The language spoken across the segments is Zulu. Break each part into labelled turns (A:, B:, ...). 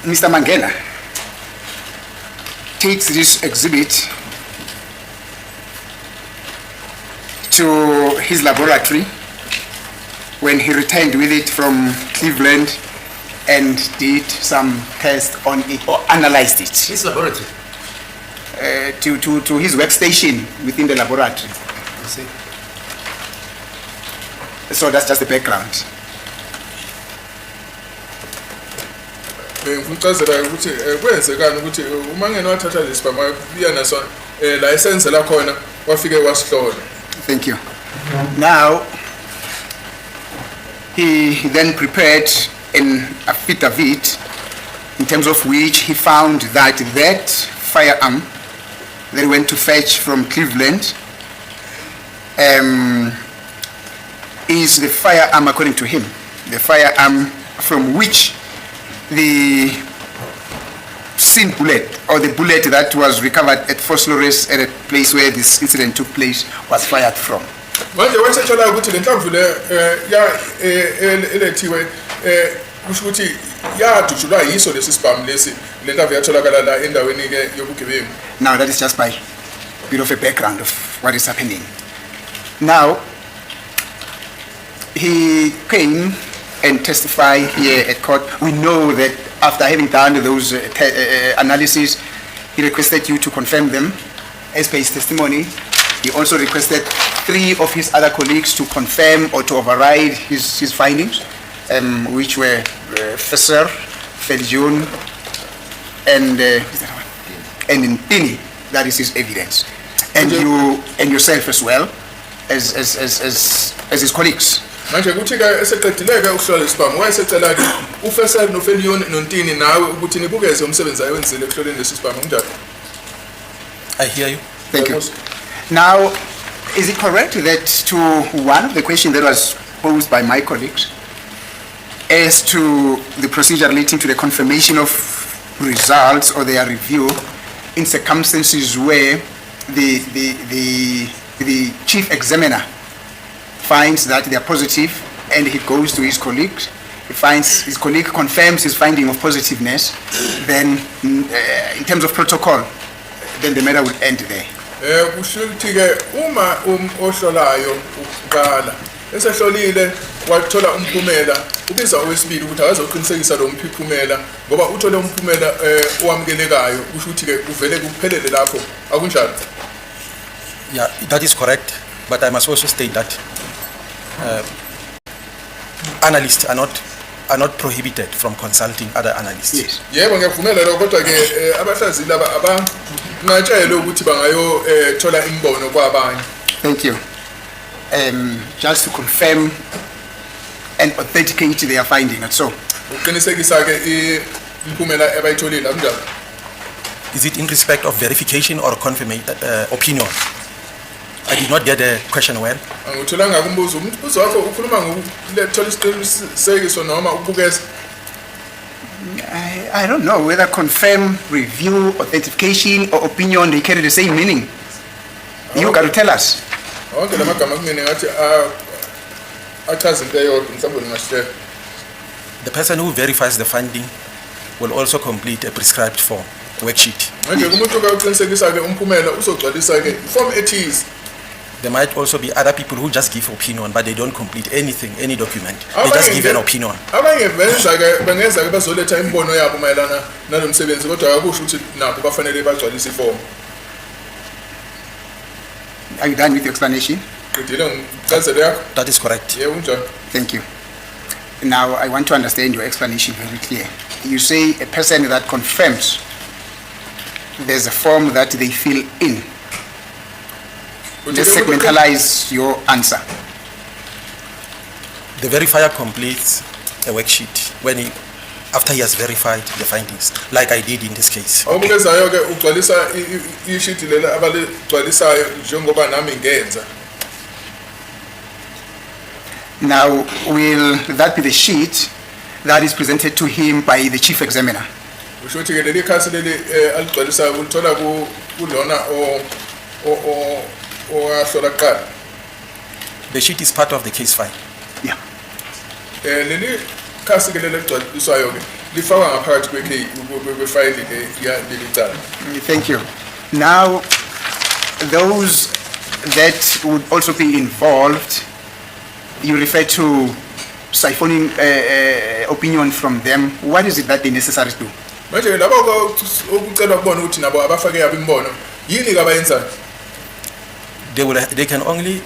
A: Mr. Mangena takes this exhibit to his laboratory when he returned with it from Cleveland and did some tests on it or analyzed it.
B: His laboratory?
A: To his workstation within the laboratory.
B: I see.
A: So that's just the background.
C: Ngicazela ukuthi kwenzekani ukuthi uma ngene wathatha lesibhamu iya naso license la khona wafike wasihlola.
A: Thank you. Now he then prepared an affidavit in terms of which he found that that firearm that he went to fetch from Cleveland is the firearm, according to him, the firearm from which the scene bullet or the bullet that was recovered at Fosslores at a place where this incident took place was fired from.
C: Manje wasetshola ukuthi lenhlamvu le elethiwe kusho ukuthi yadutshulwa yiso lesi sibhamu lesi lenhlamvu yatholakala la endaweni ke yobugebengu.
A: Now that is just by bit of a background of what is happening. Now he came and testified here at court. We know that after having done those analyses, he requested you to confirm them as per his testimony. He also requested 3 of his other colleagues to confirm or to override his findings, which were Fesser, Feljun, and Ntini. That is his evidence, and you and yourself as well as his colleagues.
C: Manje kuthi ke eseqedileke ukuhlola lesibhamu wayesecela ke uFesel noFelion noNtini nawe ukuthi nibukeze umsebenzi ayewenzile ekuhloleni lesi sibhamu njalo.
B: I hear you.
A: Thank you. Now, is it correct that to one of the questions that was posed by my colleagues as to the procedure relating to the confirmation of results or their review in circumstances where the chief examiner finds that they are positive and he goes to his colleagues, he finds his colleague confirms his finding of positiveness, then in terms of protocol, then the matter would end there.
C: Kusho ukuthi ke uma ohlolayo ukubala esehlolile wathola umphumela ubiza owesibili ukuthi akazoqinisekisa lo mphumela ngoba uthole umphumela owamukelekayo kusho ukuthi ke uvele kuphelele lapho akunjalo.
B: Yeah, that is correct, but I must also state that analysts are not prohibited from consulting other analysts.
A: Yes.
C: Yebo ngiyavumela lokho kodwa ke abahlaziyi laba abangatshela ukuthi bangayo thola imbono kwabanye.
A: Thank you. Just to confirm and authenticate their finding, and so.
C: Uqinisekisa ke imphumela abayitholile akunjalo.
B: Is it in respect of verification or opinion? I did not get the question well.
C: Angitholanga kumbuzo umbuzo wakho ukhuluma ngokuthola isiqinisekiso noma ukubukeza.
A: I don't know whether confirm, review, authentication, or opinion, they carry the same meaning. You got to tell us.
C: Okay, la magama kumene ngathi achaza into eyodwa mhlawumbe ngashare.
B: The person who verifies the finding will also complete a prescribed form, worksheet.
C: Manje umuntu oqinisekisa ke umphumela uzogcwalisa ke form ethize.
B: There might also be other people who just give opinion, but they don't complete anything, any document. They just give an opinion.
C: Abanye bengenza ke bazoletha imbono yabo mayelana nalomsebenzi kodwa akusho ukuthi nabo bafanele bagcwalise iform.
A: Are you done with your explanation?
B: That is correct.
C: Yeah,
A: thank you. Now, I want to understand your explanation very clear. You say a person that confirms there's a form that they fill in. Let's segmentalize your answer.
B: The verifier completes a worksheet after he has verified the findings, like I did in this case.
C: Okay.
A: Now, will that be the sheet that is presented to him by the chief examiner?
C: The
B: sheet is part of the case file.
A: Yeah.
C: lifakwa ngaphakathi kwefayili leli cala.
A: Thank you. Now, those that would also be involved, you refer to siphoning opinion from them. What is it that they necessarily do?
C: Manje labo okucela kubona ukuthi nabo abafake yabo imbono yini ke abayenzayo?
B: They can only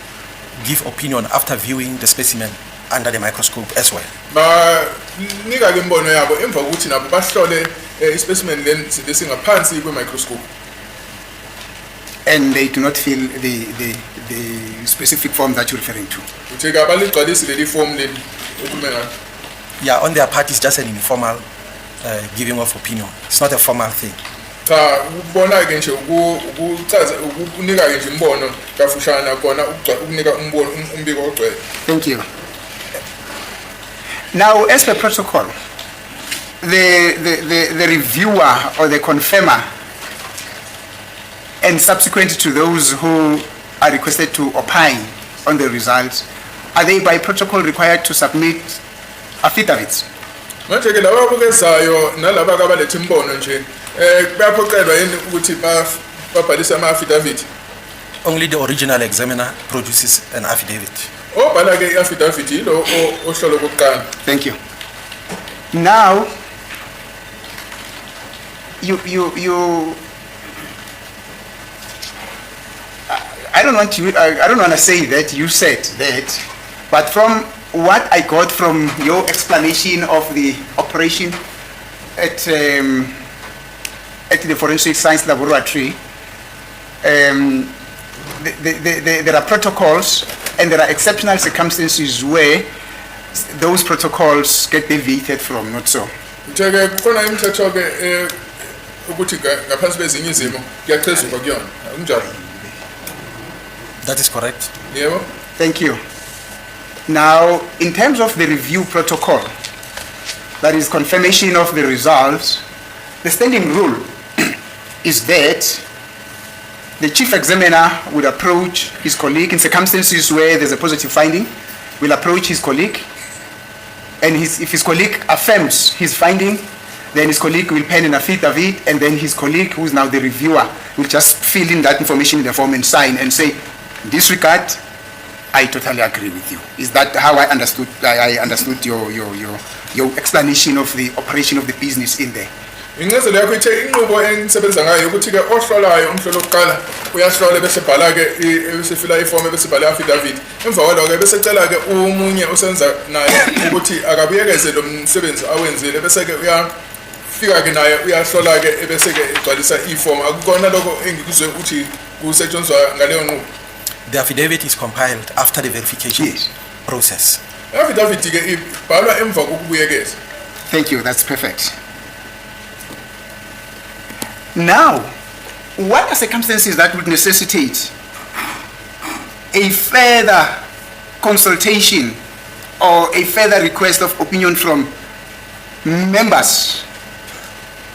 B: give opinion after viewing the specimen under the microscope as well.
C: Banika ke imbono yabo emva kokuthi nabo bahlole ispecimen lesingaphansi kwe-microscope.
A: And they do not fill the specific form that you're referring to.
C: Uthi ke abaligcwalisi leli form leli okume ngalo.
B: Yeah, on their part, it's just an informal giving of opinion. It's not a formal thing.
C: Cha ukubona ke nje ukuchaza ukunika ke nje imbono kafushana kona ukunika umbono umbiko ogcwele.
A: Thank you. Now, as per protocol, the reviewer or the confirmer, and subsequent to those who are requested to opine on the results, are they by protocol required to submit affidavits?
C: Manje ke laba abukezayo nalaba abalethe imbono nje bayaphoqelwa yini ukuthi babhalise ama-affidavit?
B: Only the original examiner produces an affidavit.
C: Obhala ke i-affidavit yilo ohlolo kokuqala.
A: Thank you. Now, I don't want to say that you said that, but from what I got from your explanation of the operation at the Forensic Science Laboratory, there are protocols and there are exceptional circumstances where those protocols get deviated from, not so.
C: Njeke khona imithetho ke ukuthi ngaphansi kwezinye izimo kuyaxhezulwa kuyona. Akunjalo?
B: That is correct.
C: Yebo.
A: Thank you. Now, in terms of the review protocol, that is confirmation of the results, the standing rule is that the chief examiner would approach his colleague in circumstances where there's a positive finding, will approach his colleague, and if his colleague affirms his finding, then his colleague will pen an affidavit, and then his colleague, who is now the reviewer, will just fill in that information in the form and sign and say, in this regard, I totally agree with you. Is that how I understood your explanation of the operation of the business in there?
C: Ingcazelo yakho ithe inqubo engisebenza ngayo ukuthi ke ohlolayo umhlolo oqala uyahlola bese bhala ke bese fila iform bese bhala affidavit emva kwaloko ke bese cela ke umunye osenza naye ukuthi akabuyekeze lo msebenzi awenzile bese ke uyafika ke naye uyahlola ke bese ke egcwalisa iform akukona lokho engikuzwe ukuthi kusetshenzwa ngaleyo nqubo.
B: The affidavit is compiled after the verification process.
C: Affidavit ke ibhalwa emva kokubuyekeza.
A: Thank you, that's perfect. Now, what are circumstances that would necessitate a further consultation or a further request of opinion from members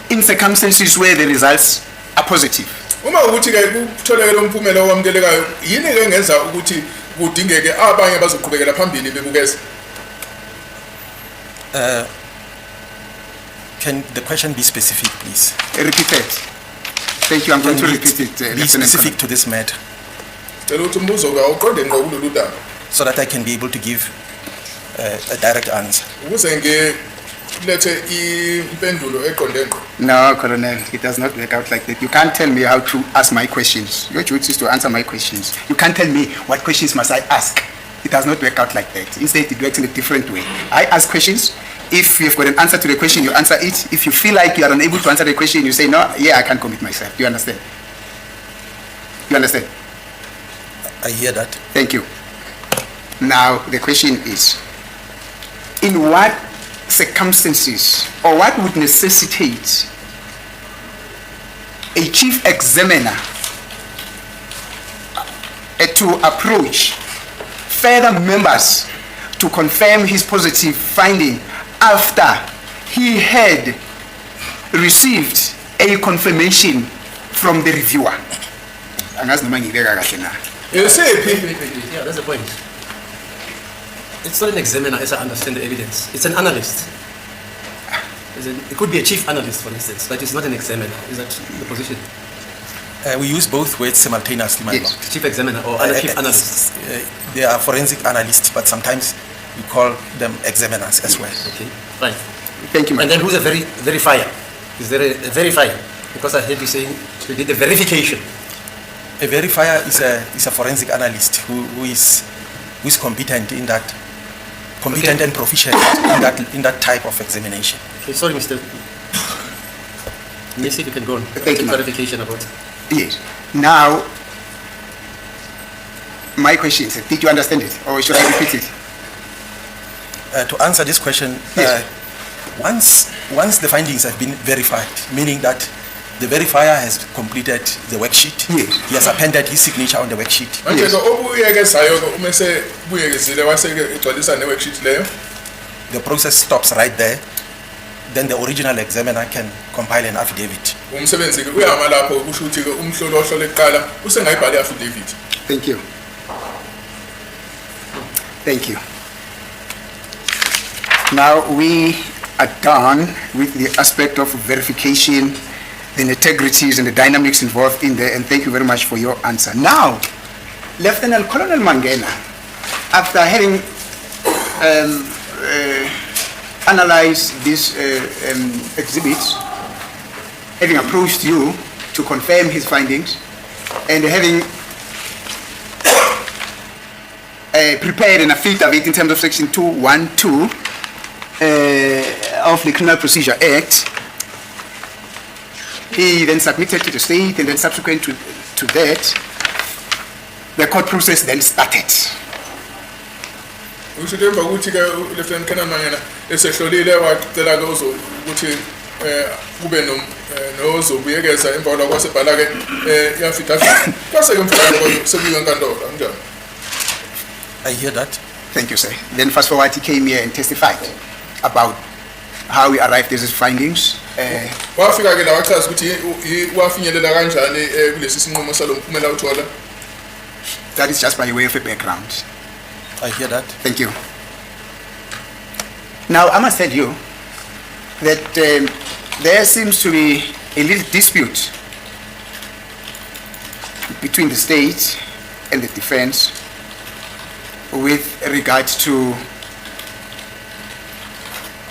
A: in circumstances where the results are positive?
C: Uma ukuthi ke kutholakala umphumela owamukelekayo yini ke ngenza ukuthi kudingeke abanye bazoqhubekela phambili bebukeza?
B: Can the question be specific, please?
A: Repeat it. Thank you. I'm going to repeat it.
B: Be specific to this matter,
C: Cela ukuthi umbuzo ke awuqonde ngqo kulolu daba
B: so that I can be able to give a direct answer.
C: ukuze ngilethe impendulo eqonde ngqo.
A: No, Colonel, it does not work out like that. You can't tell me how to ask my questions. Your duty is to answer my questions. You can't tell me what questions must I ask. It does not work out like that. Instead, it works in a different way. I ask questions. If you've got an answer to the question, you answer it. If you feel like you are unable to answer the question, you say, no, yeah, I can't commit myself. You understand? You understand?
B: I hear that.
A: Thank you. Now, the question is, in what circumstances or what would necessitate a chief examiner to approach further members to confirm his positive finding after he had received a confirmation from the reviewer?
C: Yesiphi?
D: Yeah, that's the point. It's not an examiner, as I understand the evidence. It's an analyst. It could be a chief analyst, for instance, but it's not an examiner. Is that the position?
B: We use both words simultaneously, my
A: Yes.
B: lord.
D: Chief examiner or chief analyst?
B: They are forensic analysts, but sometimes we call them examiners as well.
D: Okay, fine.
A: Thank you,
D: And
A: Mike.
D: then who's a verifier? Is there a verifier? Because I heard you saying we did the verification.
B: A verifier is a forensic analyst who is competent in that, competent
D: Okay.
B: and proficient in that type of examination.
D: Okay, sorry, Mr. Let me see if you can go on.
A: Thank you, ma'am.
D: Clarification about.
A: Yes. Now, my question is, did you understand it, or should I repeat it?
B: To answer this question,
A: Yes.
B: once the findings have been verified, meaning that the verifier has completed the worksheet,
A: Yes.
B: he has appended his signature on the worksheet,
C: manje
A: Yes.
C: ke obuyekezayo ke uma sebuyekezile waseke egcwalisa ne-worksheet leyo
B: the process stops right there. Then the original examiner can compile an affidavit.
C: umsebenzi ke uyama lapho kusho ukuthi ke umhloli ohlola ekuqala usengayibhala i-affidavit.
A: Thank you. Thank you. Now we are done with the aspect of verification, the integrities and the dynamics involved in there, and thank you very much for your answer. Now, Lieutenant Colonel Mangena, after having analyzed these exhibits, having approached you to confirm his findings, and having prepared an affidavit in terms of Section 212 of the Criminal Procedure Act, he then submitted to the state, and then subsequent to that, the court process then started.
C: Usho ukuthi emva kokuthi ke Lieutenant Colonel Mangena esehlolile wacela ke ukuthi kube nozobuyekeza emva kwalokho wasebhala ke i-affidavit kwase ke mfana sekuyiwe enkantolo kanjani.
B: I hear that.
A: Thank you, sir. Then fast forward, he came here and testified about how we arrived at his findings.
C: Wafika ke la wachaza ukuthi wafinyelela kanjani kulesi sinqumo salo mphumela uthola.
A: That is just by way of a background.
B: I hear that.
A: Thank you. Now, I must tell you that there seems to be a little dispute between the state and the defense with regard to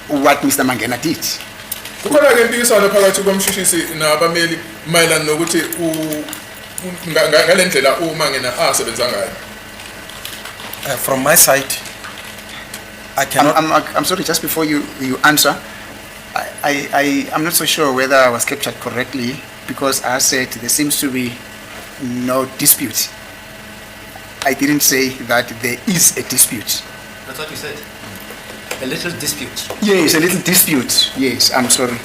A: what Mr. Mangena did.
C: Kukhona ke impikisano phakathi komshishisi nabameli mayelana nokuthi ngalendlela uMangena asebenza ngayo.
B: From my side, I cannot.
A: I'm sorry, just before you answer, I'm not so sure whether I was captured correctly, because I said there seems to be no dispute. I didn't say that there is a dispute.
D: That's what you said. A little dispute.
A: Yes, a little dispute. Yes, I'm sorry.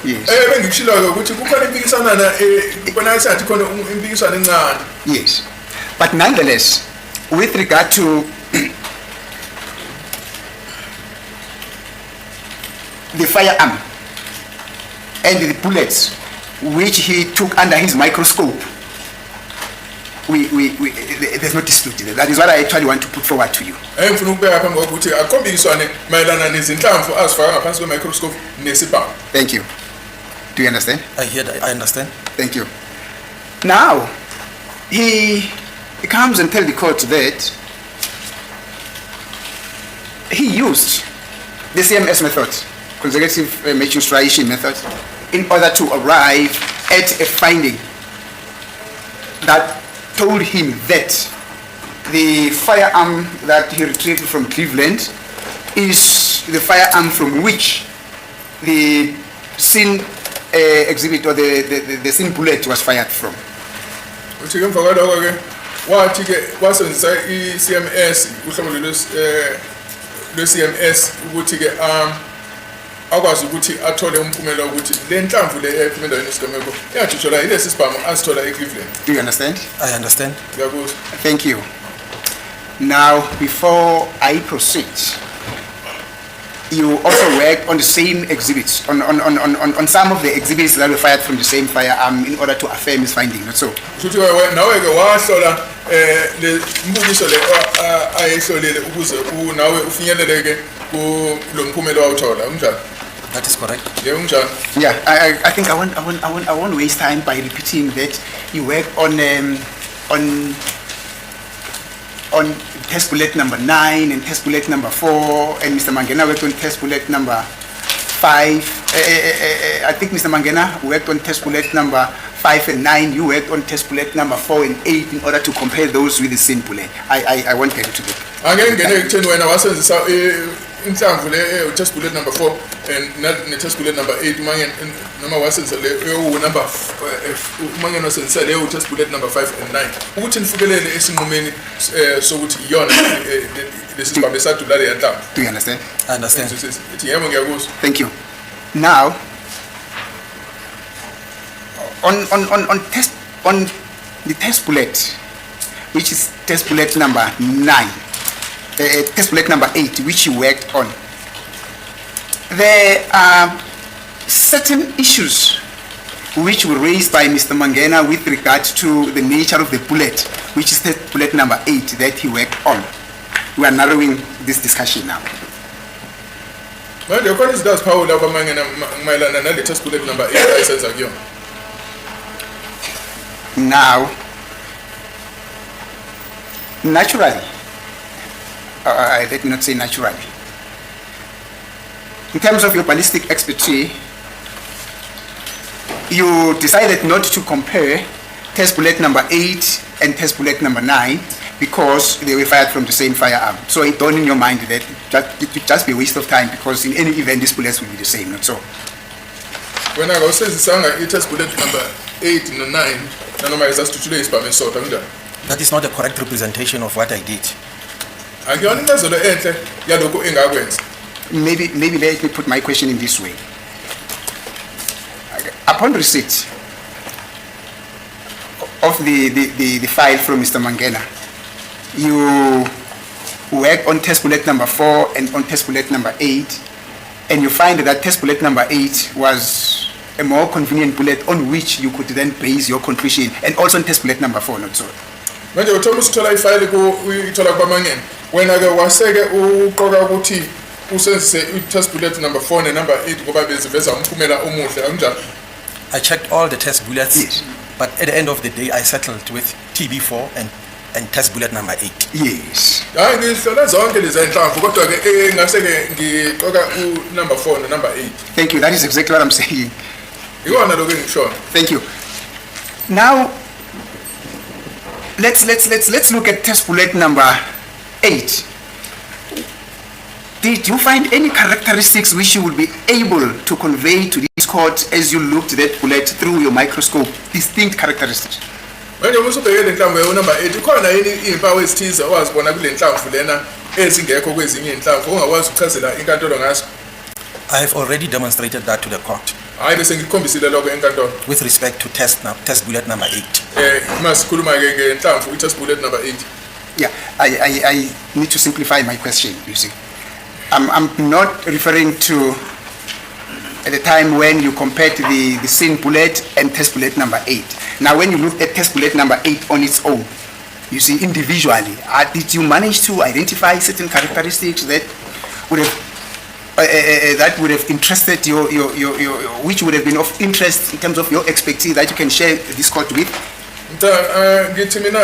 A: Yes,
C: Bengikushilo ukuthi kukhona impikisano bona sathi khona impikisano encane.
A: yes. But nonetheless, with regard to the firearm and the bullets which he took under his microscope, there's no dispute there. That is what I actually want to put forward to you.
C: Ngifuna ukubeka phambi kokuthi akhombiswane mayelana nezinhlamvu azifaka ngaphansi kwe-microscope nesibhamu.
A: Thank you. Do you understand?
B: I hear that. I understand.
A: Thank you. Now, he comes and tells the court that he used the CMS method, consecutive matching striation method, in order to arrive at a finding that told him that the firearm that he retrieved from Cleveland is the firearm from which the scene exhibit or the scene bullet was fired from.
C: Uthi ke emva kwalokho ke wathi ke wasebenzisa i-CMS uhlobo lwe-CMS ukuthi ke akwazi ukuthi athole umphumela ukuthi le nhlamvu le ephuma endaweni yesigameko iyajitshelwa yilesi sibhamu asithola eCleveland.
A: Do you understand?
B: I understand.
C: Ngiyakuzwa.
A: Thank you. Now, before I proceed, you also worked on the same exhibits, on some of the exhibits that were fired from the same firearm in order to affirm his finding, not so?
C: Futhi nawe ke wahlola le mbukiso le ayehlolile ukuze nawe ufinyeleleke kulo mphumela wawuthola unjani?
B: That is correct.
C: Yebo kunjani?
A: Yeah, I think I won't waste time by repeating that you work on test bullet number 9 and test bullet number 4, and Mr. Mangena worked on test bullet number 5. I think Mr. Mangena worked on test bullet number 5 and 9. You worked on test bullet number 4 and 8 in order to compare those with the same bullet. I won't get into that.
C: Angeke ngene ekutheni wena wasebenzisa inhlamvu le test bullet number 4 and ne test bullet number 8 manje noma wasebenzisa le number manje wasebenzisa le test bullet number 5 and 9 ukuthi nifikelele esinqumeni sokuthi iyona lesibambe sadula le yanhlamvu.
A: Do you understand?
B: I understand.
C: Ithi yebo ngiyakuzwa.
A: Thank you. Now, on the test bullet, which is test bullet number 9, test bullet number 8, which you worked on, there are certain issues which were raised by Mr. Mangena with regard to the nature of the bullet, which is test bullet number 8 that he worked on. We are narrowing this discussion now.
C: Manje khona izinto ziphawula abamangena mayelana nale test bullet number 8 ayisenza kuyona.
A: Now, naturally, let me not say naturally, in terms of your ballistic expertise, you decided not to compare test bullet number 8 and test bullet number 9 because they were fired from the same firearm. So it dawned in your mind that it would just be a waste of time because in any event these bullets will be the same, not so.
C: When I was saying test bullet number 8 and 9, nanoma isasithuthule isibhame sodwa kunjani?
B: That is not a correct representation of what I did.
C: Akuyona incazelo enhle yalokho engakwenza.
A: Maybe let me put my question in this way. Upon receipt of the file from Mr. Mangena, you work on test bullet number 4 and on test bullet number 8, and you find that test bullet number 8 was a more convenient bullet on which you could then base your conclusion, and also on test bullet number 4, not so.
C: Manje uthoma usithola ifile uyithola kwaMangena, wena ke waseke uqoka ukuthi usenzise test bullet number 4 ne number 8 ngoba beziveza umphumela omuhle akunjani?
B: I checked all the test bullets,
A: Yes.
B: but at the end of the day, I settled with TB4 and test bullet number 8.
A: Yes.
C: Hayi ngihlola zonke lezi enhlamvu kodwa ke ngase ke ngiqoka number 4 ne number 8.
A: Thank you. That is exactly what I'm saying.
C: Ikona lokho engisho.
A: Thank you. Now, let's look at test bullet number 8. Did you find any characteristics which you will be able to convey to this court as you looked at that bullet through your microscope? Distinct characteristics.
C: Manje usubheke le nhlamvu yo number 8 khona yini impawu ezithize owazibona kule nhlamvu lena ezingekho kwezinye inhlamvu ongakwazi ukuchazela inkantolo ngaso?
B: I have already demonstrated that to the court
C: Hayi bese ngikukhombisile lokho enkantolo.
B: with respect to test bullet number 8.
C: Masikhuluma ke ngenhlamvu test bullet number 8.
A: Yeah, I need to simplify my question, you see. I'm not referring to at the time when you compared the scene bullet and test bullet number 8. Now, when you look at test bullet number 8 on its own, you see individually, did you manage to identify certain characteristics that would have interested which would have been of interest in terms of your expertise that you can share this court with?
C: Ngithi mina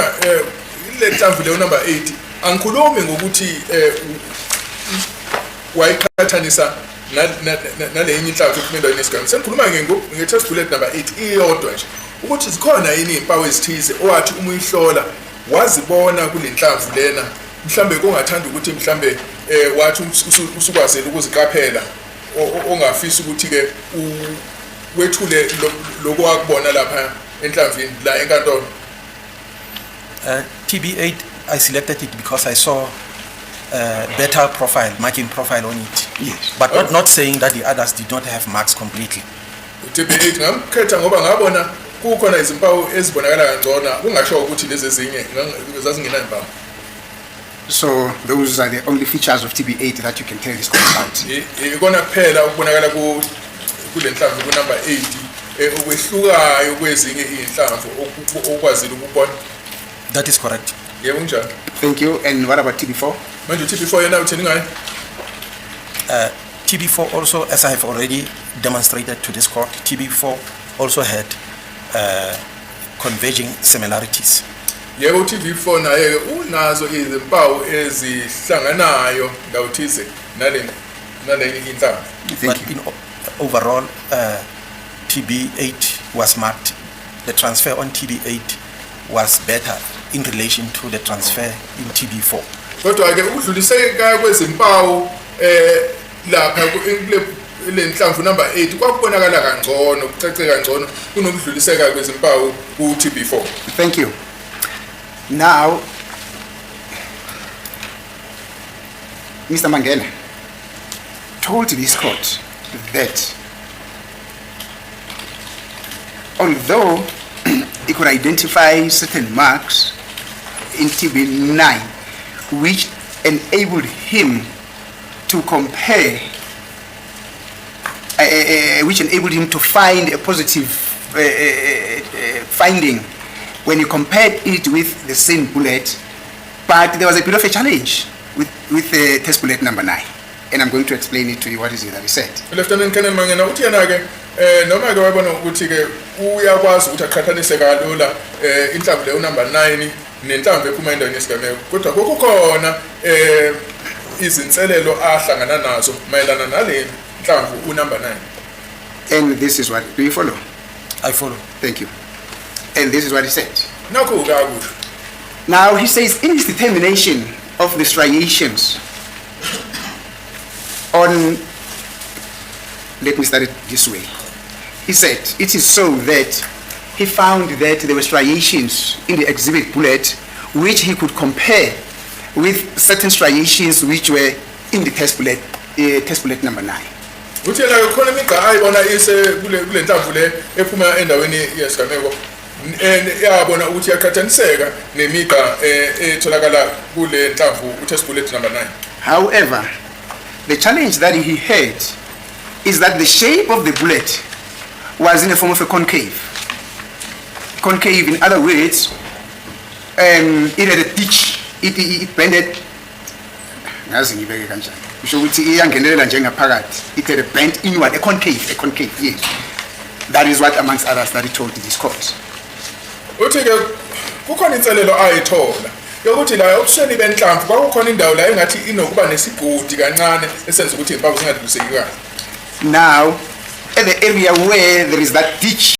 C: le nhlamvu le number 8 angikhulumi ngokuthi wayiqhathanisa nale enye inhlamvu ephumela inesigaba. Sengikhuluma nge-test bullet number 8 iyodwa nje ukuthi zikhona yini izimpawu ezithize owathi uma uyihlola wazibona kule nhlamvu lena mhlambe kungathanda ukuthi mhlambe wathi usukwazela ukuziqaphela ongafisa ukuthi ke wethule lokho wakubona lapha enhlamvini la enkantolo.
B: TB8, I selected it because I saw better profile, marking profile on it.
A: Yes.
B: But not saying that the others did not have marks completely.
C: TB8 ngamkhetha ngoba ngabona kukhona izimpawu ezibonakala kangcono kungasho ukuthi lezi ezinye zazingenazimpawu.
A: So those are the only features of TB8 that you can tell this court about.
C: Ikona kuphela ukubonakala kule nhlamvu ku number 8 okwehlukayo kwezinye inhlamvu okwazile ukubona.
B: That is correct.
C: Yebo kunjani?
A: Thank you. And what about TB4?
C: Manje TB4 yena uthini ngayo?
B: TB4 also, as I have already demonstrated to this court, TB4 also had converging similarities.
C: Yebo TV4 naye unazo izimpawu ezihlanganayo ngawuthize nale inhlamvu.
B: But in overall, TB8 was marked. The transfer on TB8 was better in relation to the transfer in TB4.
C: Kodwa ke ukudluliseka kwezimpawu lapha le nhlamvu number 8 kwakubonakala kangcono kucace kangcono kunokudluliseka kwezimpawu ku TB4.
A: Thank you. Now, Mr. Mangena told this court that although he could identify certain marks in TB9 which enabled him to compare, which enabled him to find a positive finding when he compared it with the same bullet, but there was a bit of a challenge with the test bullet number 9. And I'm going to explain it to you what is it that he said.
C: Lieutenant Colonel Mangena uthi yena ke noma ke wabona ukuthi ke uyakwazi ukuthi aqhathanise kalula inhlamvu le number 9 nenhlamvu ephuma endaweni yesigameko kodwa kokukhona izinselelo ahlangana nazo mayelana nale nhlamvu number 9.
A: And this is what, do you follow?
B: I follow.
A: Thank you. And this is what he said.
C: Nakho kakusho.
A: Now he says in his determination of the striations on, let me start it this way. He said it is so that he found that there were striations in the exhibit bullet which he could compare with certain striations which were in the test bullet number 9.
C: Uthi yena ke khona imigqa ayibona ise kule nhlamvu le ephuma endaweni yesigameko yabona ukuthi yaqhathaniseka nemigqa etholakala kule nhlamvu utest bullet number 9.
A: However, the challenge that he had is that the shape of the bullet was in the form of a concave. Concave, in other words, it had a pitch. It bended. It had a bent inward, a concave, yes. That is what, amongst others, that he told this court.
C: Uthi ke kukhona inselelo ayithola yokuthi la obusheni benhlamvu kwakukhona indawo la engathi inokuba nesigodi kancane esenza ukuthi impawu zingadluliseki kahle.
A: Now, at the area where there is that ditch